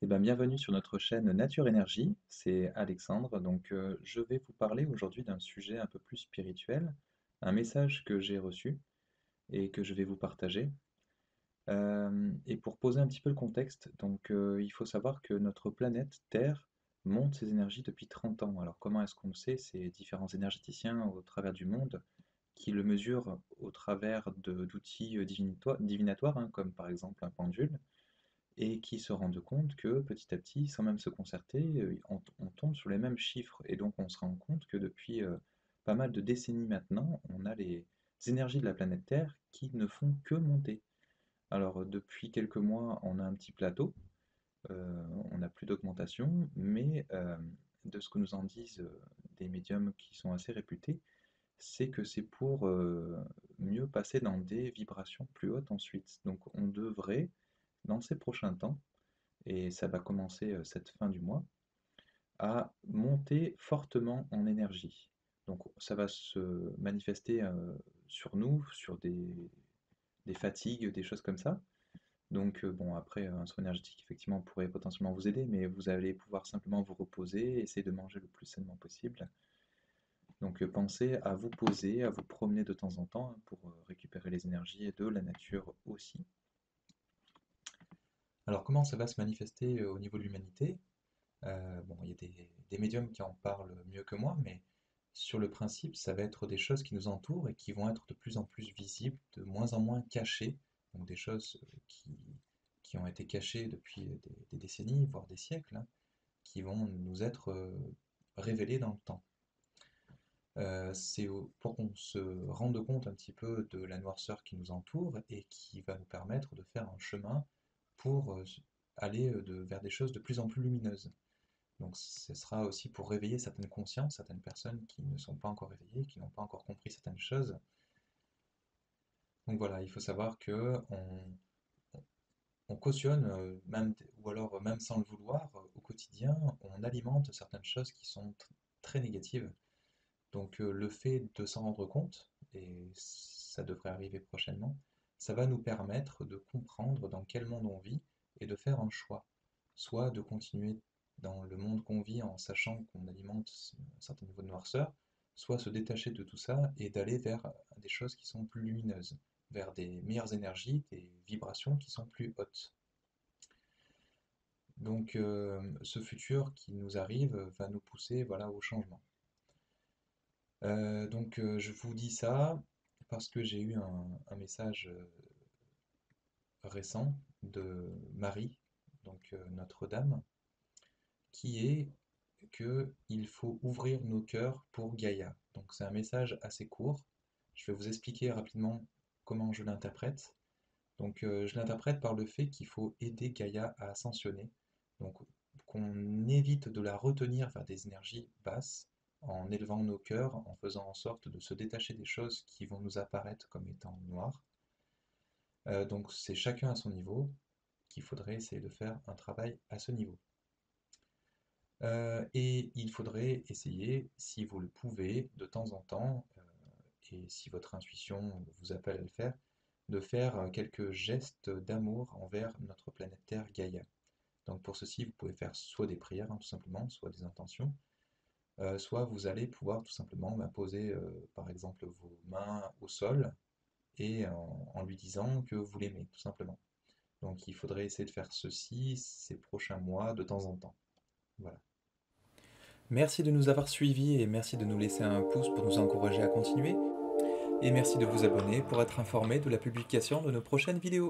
Bienvenue sur notre chaîne Nature Énergie, c'est Alexandre. Je vais vous parler aujourd'hui d'un sujet un peu plus spirituel, un message que j'ai reçu et que je vais vous partager. Et pour poser un petit peu le contexte, il faut savoir que notre planète Terre monte ses énergies depuis 30 ans. Alors comment est-ce qu'on le sait? C'est différents énergéticiens au travers du monde qui le mesurent au travers d'outils divinatoires, hein, comme par exemple un pendule et qui se rendent compte que petit à petit, sans même se concerter, on tombe sur les mêmes chiffres. Et donc on se rend compte que depuis pas mal de décennies maintenant, on a les énergies de la planète Terre qui ne font que monter. Alors depuis quelques mois, on a un petit plateau, on n'a plus d'augmentation, mais de ce que nous en disent des médiums qui sont assez réputés, c'est que c'est pour mieux passer dans des vibrations plus hautes ensuite. Donc on devrait, dans ces prochains temps, et ça va commencer cette fin du mois, à monter fortement en énergie. Donc ça va se manifester sur nous, sur des fatigues, des choses comme ça. Bon, après, un soin énergétique, effectivement, pourrait potentiellement vous aider, mais vous allez pouvoir simplement vous reposer, essayer de manger le plus sainement possible. Pensez à vous poser, à vous promener de temps en temps hein, pour récupérer les énergies de la nature aussi. Alors comment ça va se manifester au niveau de l'humanité? Bon, il y a des médiums qui en parlent mieux que moi, mais sur le principe, ça va être des choses qui nous entourent et qui vont être de plus en plus visibles, de moins en moins cachées, donc des choses qui ont été cachées depuis des décennies, voire des siècles, hein, qui vont nous être révélées dans le temps. Pour qu'on se rende compte un petit peu de la noirceur qui nous entoure et qui va nous permettre de faire un chemin pour aller vers des choses de plus en plus lumineuses. Donc ce sera aussi pour réveiller certaines consciences, certaines personnes qui ne sont pas encore réveillées, qui n'ont pas encore compris certaines choses. Donc voilà, il faut savoir que on cautionne, même, ou alors même sans le vouloir, au quotidien, on alimente certaines choses qui sont très négatives. Le fait de s'en rendre compte, et ça devrait arriver prochainement, ça va nous permettre de comprendre dans quel monde on vit et de faire un choix. Soit de continuer dans le monde qu'on vit en sachant qu'on alimente un certain niveau de noirceur, soit se détacher de tout ça et d'aller vers des choses qui sont plus lumineuses, vers des meilleures énergies, des vibrations qui sont plus hautes. Ce futur qui nous arrive va nous pousser voilà, au changement. Je vous dis ça parce que j'ai eu un message récent de Marie, Notre-Dame, qui est que il faut ouvrir nos cœurs pour Gaïa. Donc c'est un message assez court. Je vais vous expliquer rapidement comment je l'interprète. Je l'interprète par le fait qu'il faut aider Gaïa à ascensionner. Donc qu'on évite de la retenir vers des énergies basses en élevant nos cœurs, en faisant en sorte de se détacher des choses qui vont nous apparaître comme étant noires. Donc c'est chacun à son niveau qu'il faudrait essayer de faire un travail à ce niveau. Et il faudrait essayer, si vous le pouvez, de temps en temps, et si votre intuition vous appelle à le faire, de faire quelques gestes d'amour envers notre planète Terre Gaïa. Donc pour ceci, vous pouvez faire soit des prières, hein, tout simplement, soit des intentions, soit vous allez pouvoir tout simplement poser par exemple vos mains au sol et en lui disant que vous l'aimez, tout simplement. Donc il faudrait essayer de faire ceci ces prochains mois de temps en temps. Voilà. Merci de nous avoir suivis et merci de nous laisser un pouce pour nous encourager à continuer. Et merci de vous abonner pour être informé de la publication de nos prochaines vidéos.